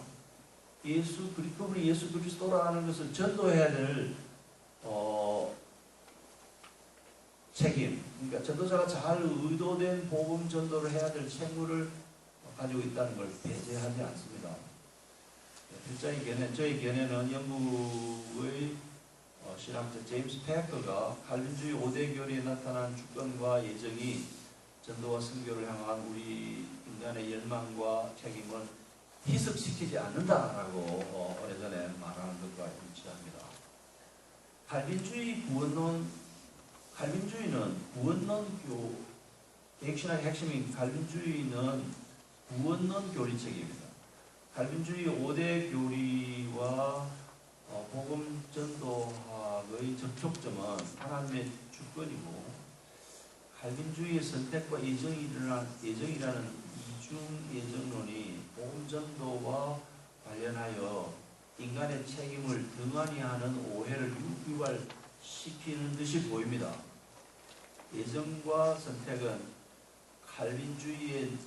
[SPEAKER 1] 그분이 예수 그리스도라는 것을 전도해야 될 책임, 그러니까 전도자가 잘 의도된 복음 전도를 해야 될 책무를 가지고 있다는 걸 배제하지 않습니다. 저희 견해는 영국의 신학자 제임스 패커가 칼빈주의 5대 교리에 나타난 주권과 예정이 전도와 선교를 향한 우리 인간의 열망과 책임을 희석시키지 않는다라고 오래전에 말하는 것과 일치합니다. 칼빈주의는 구원론교, 개혁신학의 핵심인 칼빈주의는 구원론 교리책입니다. 칼빈주의 5대 교리와 복음 전도학의 접촉점은 하나님의 주권이고 칼빈주의의 선택과 예정이라는 이중 예정론이 복음 전도와 관련하여 인간의 책임을 등한히 하는 오해를 유발시키는 듯이 보입니다. 예정과 선택은 칼빈주의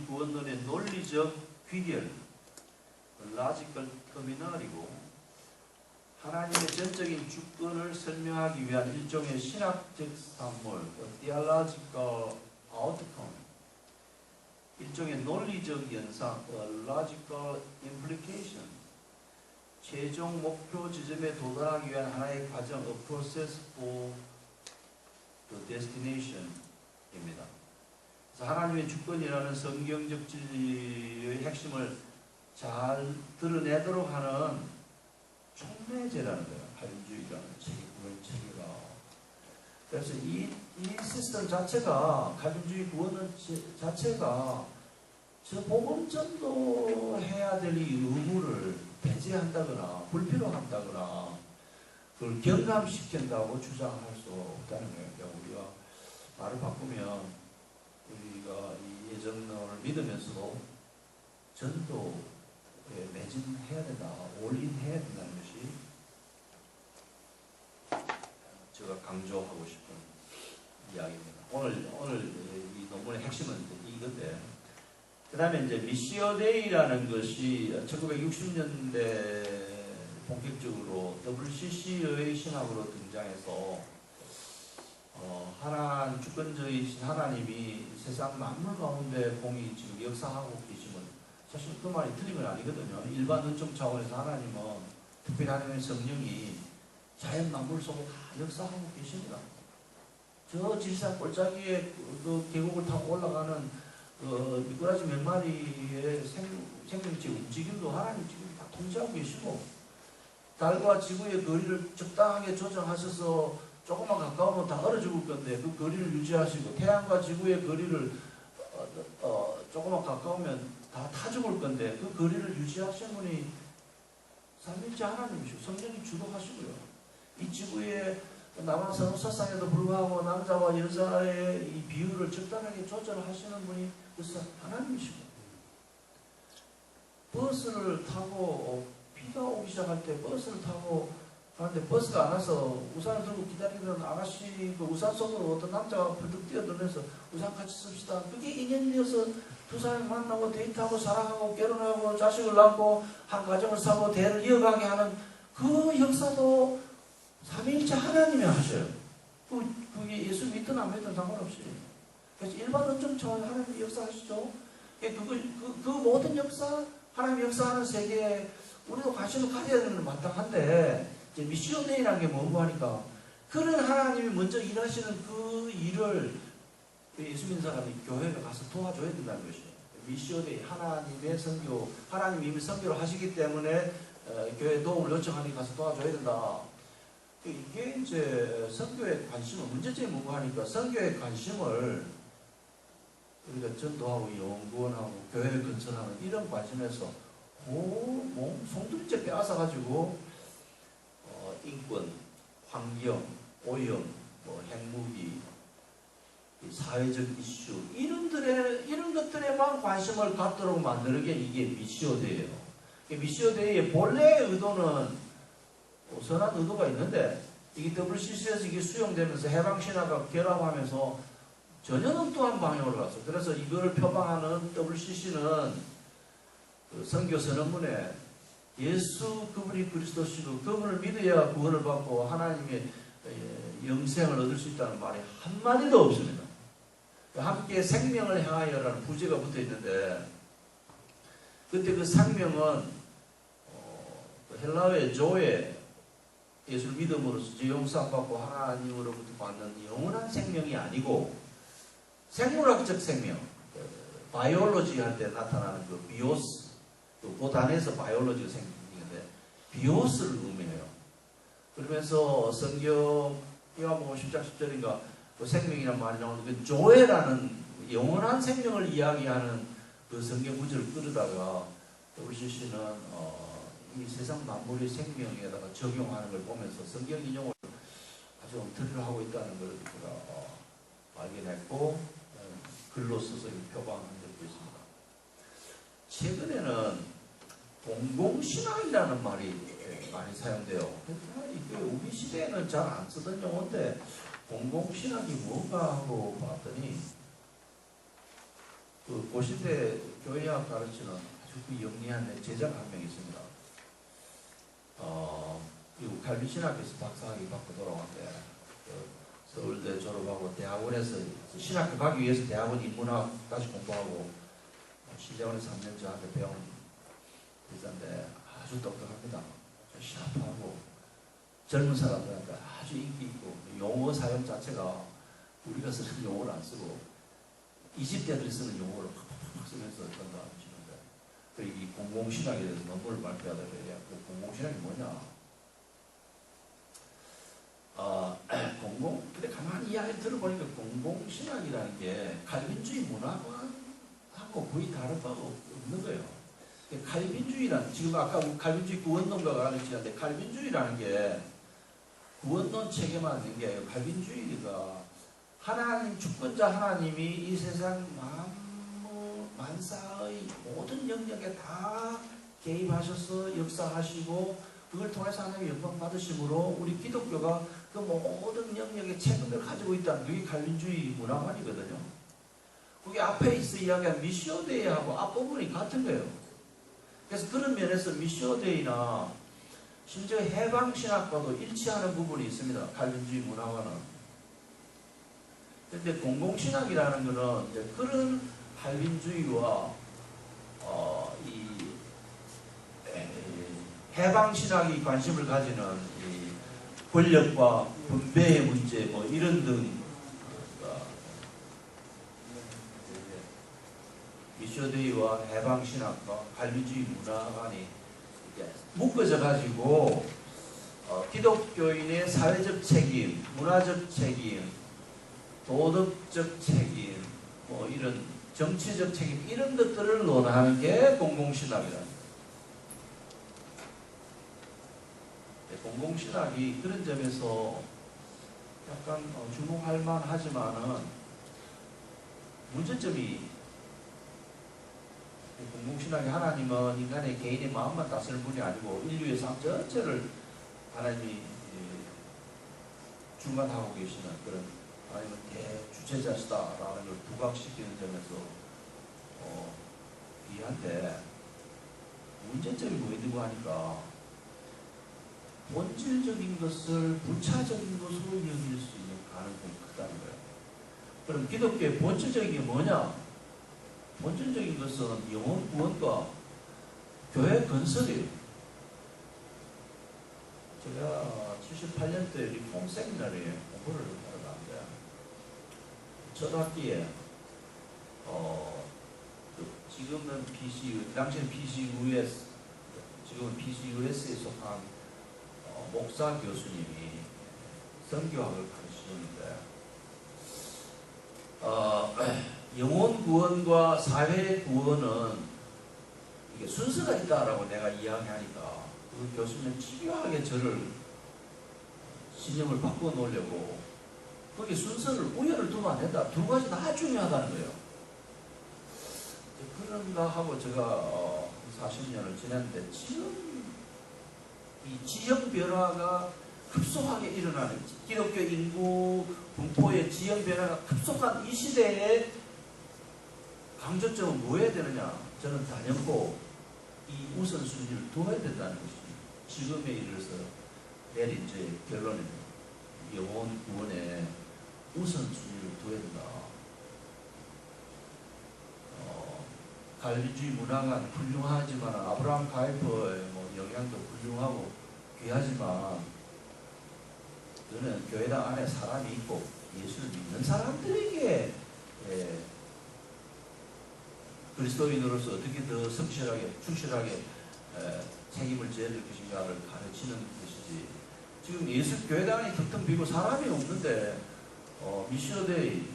[SPEAKER 1] 구원론의 논리적 귀결, logical terminal이고 하나님의 전적인 주권을 설명하기 위한 일종의 신학적 산물, theological outcome, 일종의 논리적 연상, logical implication, 최종 목표 지점에 도달하기 위한 하나의 과정, a process for the destination입니다. 그래서 하나님의 주권이라는 성경적 진리의 핵심을 잘 드러내도록 하는 촉매제라는 거예요. 칼빈주의라는 체계가. 그래서 이 시스템 자체가, 칼빈주의 구원론 자체가 저 복음 전도해야 될 이 의무를 배제한다거나 불필요한다거나 그걸 경감시킨다고 주장할 수 없다는 거예요. 그러니까 우리가 말을 바꾸면 우리가 이 예정론을 믿으면서도 전도에 매진해야 된다, 올인해야 된다는 것이 제가 강조하고 싶은 이야기입니다. 오늘 이 논문의 핵심은 이건데, 그 다음에 이제 미시어데이라는 것이 1960년대 본격적으로 WCC의 신학으로 등장해서 주권적이신 하나님이 세상 만물 가운데 공이 지금 역사하고 계시면 사실 그 말이 틀린 건 아니거든요. 일반 은총 차원에서 하나님은 특별히 하나님의 성령이 자연 만물 속에 다 역사하고 계십니다. 저 지리산 골짜기에 그 계곡을 타고 올라가는 미꾸라지 몇 마리의 생명체 움직임도 하나님 지금 다 통제하고 계시고, 달과 지구의 거리를 적당하게 조정하셔서 조금만 가까우면 다 얼어 죽을 건데 그 거리를 유지하시고, 태양과 지구의 거리를 조금만 가까우면 다 타 죽을 건데 그 거리를 유지하시는 분이 삼위일체 하나님이시고 성령이 주도하시고요. 이 지구의 남한산 우사상에도 불구하고 남자와 여자의 이 비율을 적당하게 조절하시는 분이 하나님이시고, 버스를 타고 비가 오기 시작할 때 버스를 타고 가는데 버스가 안 와서 우산을 들고 기다리던 아가씨 그 우산 속으로 어떤 남자가 불뚝 뛰어들면서 우산 같이 씁시다. 그게 인연이어서 두 사람이 만나고 데이트하고 사랑하고 결혼하고 자식을 낳고 한 가정을 사고 대를 이어가게 하는 그 역사도 삼위일체 하나님이 하셔요. 그게 예수 믿든 안 믿든 상관없이. 그래서 일반 은총 차원에 하나님이 역사하시죠. 그 모든 역사, 하나님이 역사하는 세계에 우리도 관심을 가져야 되는 건 마땅한데, 이제 미시오데이라는 게 뭐고 하니까 그런 하나님이 먼저 일하시는 그 일을 예수 믿는 사람이 교회가 가서 도와줘야 된다는 것이에요. 미시오데이, 하나님의 선교, 하나님이 이미 선교를 하시기 때문에 교회 도움을 요청하니 가서 도와줘야 된다. 이게 이제 선교의 관심은 문제점이 뭐고 하니까 선교의 관심을 우리가 전도하고 연구원하고 교회를 건설하는 이런 관심에서 송두리째 빼앗아가지고 인권, 환경, 오염, 핵무기, 사회적 이슈 이런 것들에만 관심을 갖도록 만드는 게 이게 미시오데이예요. 미시오데이의 본래 의도는 선한 의도가 있는데 이게 WCC에서 이게 수용되면서 해방신화가 결합하면서 전혀 엉뚱한 방향으로 갔어. 그래서 이거를 표방하는 WCC는 그 선교 선언문에 예수 그분이 그리스도시고 그분을 믿어야 구원을 받고 하나님의 영생을 얻을 수 있다는 말이 한마디도 없습니다. 함께 생명을 향하여라는 부제가 붙어 있는데 그때 그 생명은 헬라어의 조에 예수를 믿음으로써 죄 용서 받고 하나님으로부터 받는 영원한 생명이 아니고 생물학적 생명, 바이올로지 할 때 나타나는 그 비오스, 그 단에서 바이올로지가 생기는데 비오스를 의미해요. 그러면서 성경 요한복음 10장 10절인가 그 생명이라는 말이 나오는데 그 조에라는 영원한 생명을 이야기하는 그 성경 구절을 끌어다가 WCC는 이 세상 만물의 생명에다가 적용하는 걸 보면서 성경 인용을 아주 엉터리로 하고 있다는 걸 제가 발견했고 글로 써서 표방한 적도 있습니다. 최근에는 공공신앙이라는 말이 많이 사용돼요. 이게 우리 시대에는 잘 안 쓰던 용어인데 공공신앙이 뭔가 하고 봤더니 그 고시대 교회학 가르치는 아주 그 영리한 제자가 한 명 있습니다. 미국 칼빈신학에서 박사학위 받고 돌아왔는데 서울대 졸업하고 대학원에서 신학교 가기 위해서 대학원 인문학 다시 공부하고 신대원에서 3년 저한테 배운 의사인데 아주 똑똑합니다. 샤프하고 젊은 사람들한테 아주 인기 있고 용어 사용 자체가 우리가 쓰는 용어를 안 쓰고 20대들이 쓰는 용어를 팍팍팍 쓰면서 어떤 거 하시는데 이 공공신학에 대해서 논문을 발표하다가 그 공공신학이 뭐냐? 근데 가만히 이야기 들어보니까 공공신학이라는 게 칼빈주의 문화관하고 거의 다른 바가 없는 거예요. 칼빈주의란, 지금 아까 칼빈주의 구원론가가 가르치는데 칼빈주의라는 게 구원론 체계만 있는 게 아니고 칼빈주의가 하나님, 주권자 하나님이 이 세상 만사의 모든 영역에 다 개입하셔서 역사하시고 그걸 통해서 하나님의 영광 받으심으로 우리 기독교가 그 모든 영역의 책임을 가지고 있다는 그게 칼빈주의 문화관이거든요. 그게 앞에 있어 이야기한 미시오데이하고 앞부분이 같은 거예요. 그래서 그런 면에서 미시오데이나 심지어 해방신학과도 일치하는 부분이 있습니다. 칼빈주의 문화관은. 그런데 공공신학이라는 것은 이제 그런 칼빈주의와 이 해방신학이 관심을 가지는 이 권력과 분배의 문제 뭐 이런 등 미시오데이와 해방신학과 칼빈주의 문화관이 묶어져 가지고 기독교인의 사회적 책임, 문화적 책임, 도덕적 책임, 뭐 이런 정치적 책임 이런 것들을 논하는 게 공공신학이다. 공공신학이 그런 점에서 약간 주목할 만하지만은 문제점이 공공신학의 하나님은 인간의 개인의 마음만 다스리는 분이 아니고 인류의 삶 전체를 하나님이 중간하고 계시는 그런 하나님은 대주체자시다라는 걸 부각시키는 점에서 이한데 문제점이 뭐이고 하니까 본질적인 것을 부차적인 것으로 여길 수 있는 가능성이 크다는 거예요. 그럼 기독교의 본질적인 게 뭐냐? 본질적인 것은 영혼 구원과 교회 건설이에요. 제가 78년도에 리폼 세미나리에 공부를 하러 갔는데 첫 학기에 지금은 PCU, 당시엔 PCUS, 지금은 PCUS에 속한 목사 교수님이 선교학을 가르치는데 영혼 구원과 사회 구원은 이게 순서가 있다라고 내가 이야기하니까 그 교수님은 집요하게 저를 신념을 바꿔 놓으려고 거기 순서를 우열을 두면 안 된다. 두 가지 다 중요하다는 거예요. 그런가 하고 제가 40년을 지냈는데 지금 이 지형 변화가 급속하게 일어나는 기독교 인구 분포의 지형 변화가 급속한 이 시대에 강조점은 뭐해야 되느냐? 저는 단연코 이 우선순위를 둬야 된다는 것입니다. 지금에 이르러서 내린 제 결론은 영혼 구원에 우선순위를 둬야 된다. 갈비주의 문화가 훌륭하지만 아브라함 가이퍼의 영향도 훌륭하고 귀하지만 그는 교회당 안에 사람이 있고 예수를 믿는 사람들에게 그리스도인으로서 어떻게 더 성실하게 충실하게 책임을 져야 될 것인가를 가르치는 것이지. 지금 예수 교회당 안에 텅텅 비고 사람이 없는데 미셔데이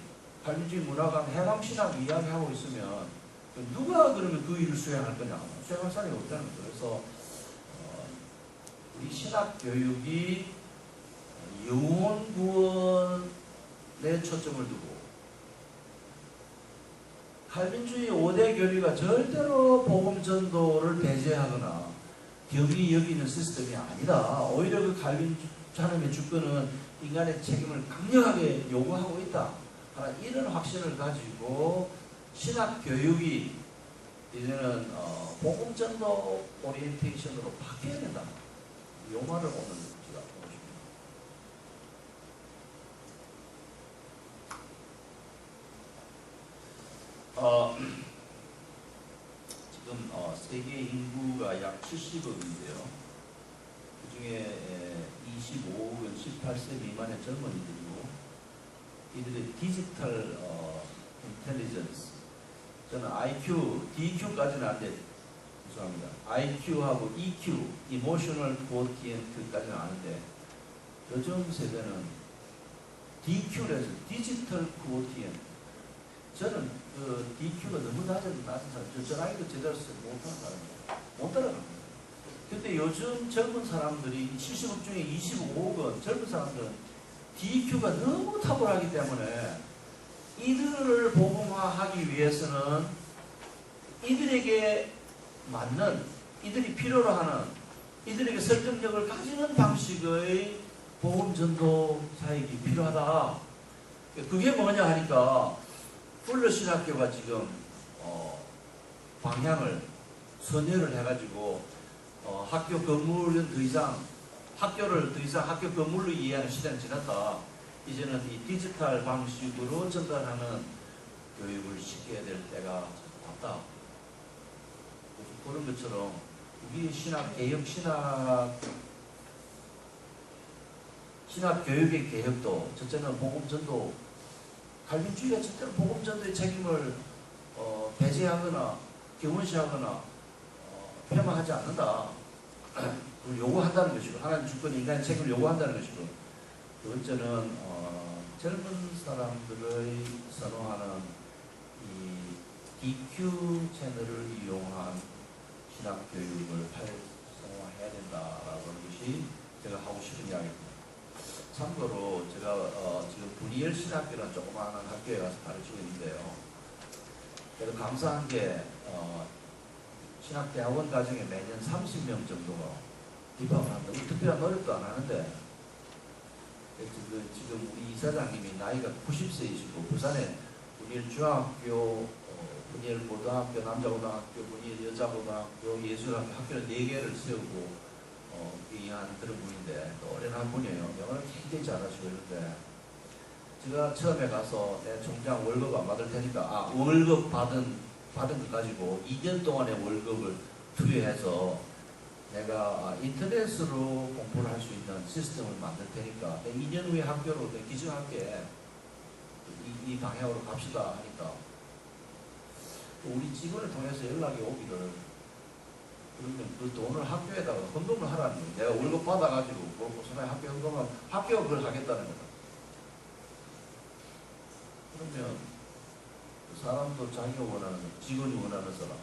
[SPEAKER 1] 갈비주의 문화가 해방신학 이야기하고 있으면 누가 그러면 그 일을 수행할 거냐? 수행할 사람이 없다는 거죠. 그래서 우리 신학 교육이 영혼 구원에 초점을 두고 칼빈주의 5대 교리가 절대로 복음 전도를 배제하거나 경히 여기는 시스템이 아니다. 오히려 그 칼빈 자놈의 주권은 인간의 책임을 강력하게 요구하고 있다. 이런 확신을 가지고 신학 교육이 이제는 복음 전도 오리엔테이션으로 바뀌어야 된다. 이 말을 오늘 제가 보고 싶습니다. 지금 세계 인구가 약 70억인데요. 그 중에 25억은 18세 미만의 젊은이들이고 이들의 디지털 인텔리전스, 저는 IQ, DQ까지는 안 돼. 죄송합니다. IQ하고 EQ, Emotional Quotient까지는 아는데 요즘 세대는 DQ라서 디지털 Quotient. 저는 그 DQ가 너무 낮은 사람, 전화기도 제대로 쓰지 못하는 사람이에요. 못 따라갑니다. 근데 요즘 젊은 사람들이 70억 중에 25억은 젊은 사람들은 DQ가 너무 탁월하기 때문에 이들을 복음화하기 위해서는 이들에게 맞는, 이들이 필요로 하는, 이들에게 설득력을 가지는 방식의 복음 전도 사역이 필요하다. 그게 뭐냐 하니까 풀러 신학교가 지금 방향을 선회를 해가지고 학교 건물은 더 이상 학교를 더 이상 학교 건물로 이해하는 시대는 지났다. 이제는 이 디지털 방식으로 전달하는 교육을 시켜야 될 때가 왔다. 그런 것처럼 우리 신학 개혁, 신학 교육의 개혁도 첫째는 복음 전도, 갈빈주의가 절대로 복음 전도의 책임을 배제하거나 경원시하거나 폄하하지 않는다. 그걸 요구한다는 것이고, 하나님 주권이 인간의 책임을 요구한다는 것이고, 두 번째는 젊은 사람들의 선호하는 이 DQ 채널을 이용한 신학 교육을 활성화해야 된다라고 하는 것이 제가 하고 싶은 이야기입니다. 참고로 제가 지금 분이엘 신학교라는 조그마한 학교에 가서 가르치고 있는데요. 그래서 감사한 게 신학대학원 과정에 매년 30명 정도가 입학을 합니다. 특별한 노력도 안 하는데 지금 우리 이사장님이 나이가 90세이시고 부산에 분이엘 중학교, 분이엘 고등학교, 남자고등학교, 분이엘 여자고등학교, 예술학교 학교를 4개를 세우고 귀한 그런 분인데 또 어린한 분이에요. 영어를 굉장히 잘하시고 이런데 제가 처음에 가서 내 총장 월급 안 받을 테니까 월급 받은 것 가지고 2년 동안의 월급을 투여해서 내가 인터넷으로 공부를 할 수 있는 시스템을 만들 테니까 2년 후에 학교로 기증할게. 이 방향으로 갑시다 하니까 우리 직원을 통해서 연락이 오기를, 그러면 그 돈을 학교에다가 헌금을 하라는 거예요. 내가 월급 받아가지고 고소나에 학교 헌금하면 학교가 그걸 하겠다는 거다. 그러면 그 사람도 자기가 원하는, 직원이 원하는 사람,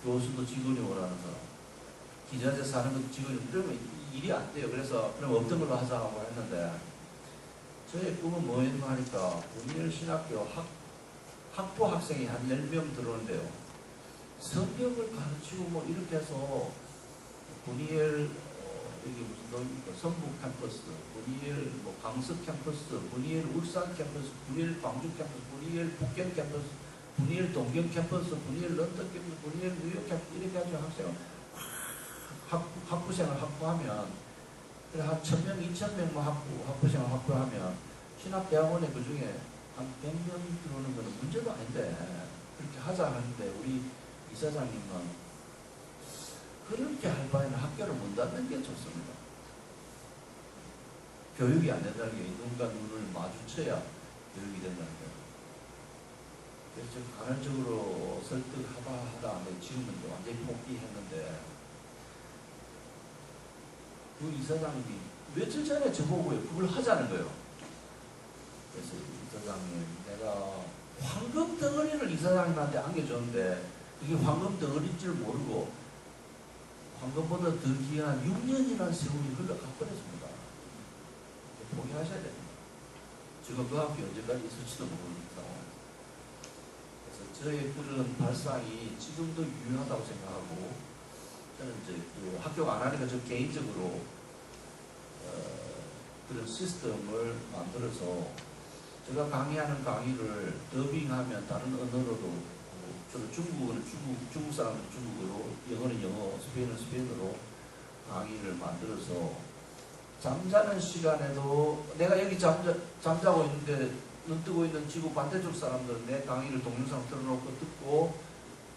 [SPEAKER 1] 교수도 직원이 원하는 사람, 기자재 사는 것도 직원이, 그러면 일이 안 돼요. 그래서 그럼 없던 걸로 하자고 했는데, 저의 꿈은 뭐였나 하니까 분이엘 신학교 학부 학생이 한 10명 들어오는데요. 성경을 가르치고 뭐 이렇게 해서 분이엘 여기 무슨 성북 캠퍼스, 분이엘 뭐 강석 캠퍼스, 분이엘 울산 캠퍼스, 분이엘 광주 캠퍼스, 분이엘 북경 캠퍼스, 분이엘 동경 캠퍼스, 분이엘 런던 캠퍼스, 분이엘 뉴욕 캠퍼스, 이렇게 해서 학생을 학부생을 확보하면, 그래 한 1000명, 2000명 뭐 학부생을 확보하면 신학대학원에 그 중에 한 100명 들어오는 거는 문제도 아닌데, 그렇게 하자 하는데 우리 이사장님은 그렇게 할 바에는 학교를 문 닫는 게 좋습니다. 교육이 안 된다는 게 눈과 눈을 마주쳐야 교육이 된다는 거예요. 그래서 간헐적으로 설득하다 지금은 완전히 포기했는데, 그 이사장님이 며칠 전에 저보고요, 그걸 하자는 거예요. 그래서 이사장님, 내가 황금 덩어리를 이사장님한테 안겨줬는데 이게 황금 덩어리인 줄 모르고 황금보다 더 귀한 6년이라는 세월이 흘러가 버렸습니다. 포기하셔야 됩니다. 지금 그 학교 언제까지 있을지도 모르는 상황입니다. 그래서 저의 그런 발상이 지금도 유효하다고 생각하고, 저는 이제 그 학교가 안 하니까 저 개인적으로 그런 시스템을 만들어서 제가 강의하는 강의를 더빙하면 다른 언어로도, 저는 중국어는 중국 사람은 중국어로, 영어는 영어, 스페인은 스페인어로 강의를 만들어서 잠자는 시간에도 내가 여기 잠자고 있는데 눈 뜨고 있는 지구 반대쪽 사람들은 내 강의를 동영상 틀어놓고 듣고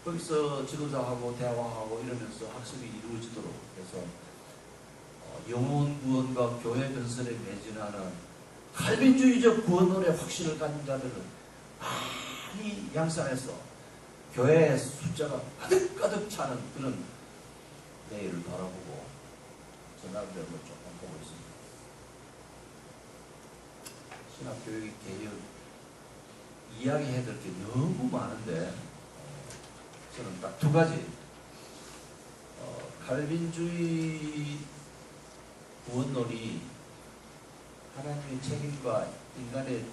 [SPEAKER 1] 거기서 지도자하고 대화하고 이러면서 학습이 이루어지도록 해서 영혼 구원과 교회 건설에 매진하는 칼빈주의적 구원론의 확신을 가진 자들은 많이 양산해서 교회의 숫자가 가득가득 차는 그런 내일을 바라보고 전화점을 조금 보고 있습니다. 신학교육 개혁 이야기해야 될 게 너무 많은데 저는 딱 두 가지, 칼빈주의 구원론이 하나님의 책임과 인간의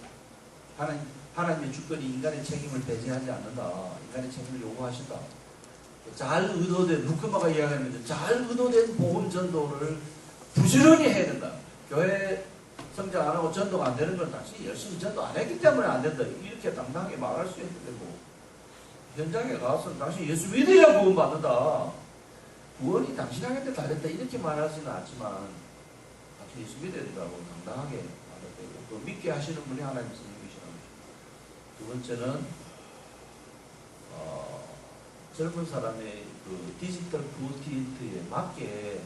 [SPEAKER 1] 하나님의 주권이 인간의 책임을 배제하지 않는다. 인간의 책임을 요구하신다. 잘 의도된, 루크마가 이야기하는 잘 의도된 복음 전도를 부지런히 해야 된다. 교회 성장 안 하고 전도가 안 되는 건 당신이 열심히 전도 안 했기 때문에 안 된다. 이렇게 당당하게 말할 수 있는 되고, 현장에 가서 당신 예수 믿어야 구원 받는다. 구원이 당신에게 달렸다. 이렇게 말하지는 않지만 당신 예수 믿어야 된다고 당당하게 말할 때고, 또 믿게 하시는 분이 하나님 선생님이시라는 거죠. 두 번째는 젊은 사람의 그 디지털 콘텐츠에 맞게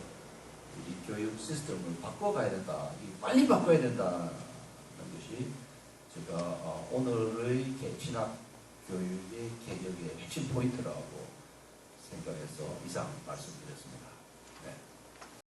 [SPEAKER 1] 우리 교육 시스템을 바꿔가야 된다. 빨리 바꿔야 된다는 것이 제가 오늘의 신학 교육의 개혁의 핵심 포인트라고 생각해서 이상 말씀드렸습니다.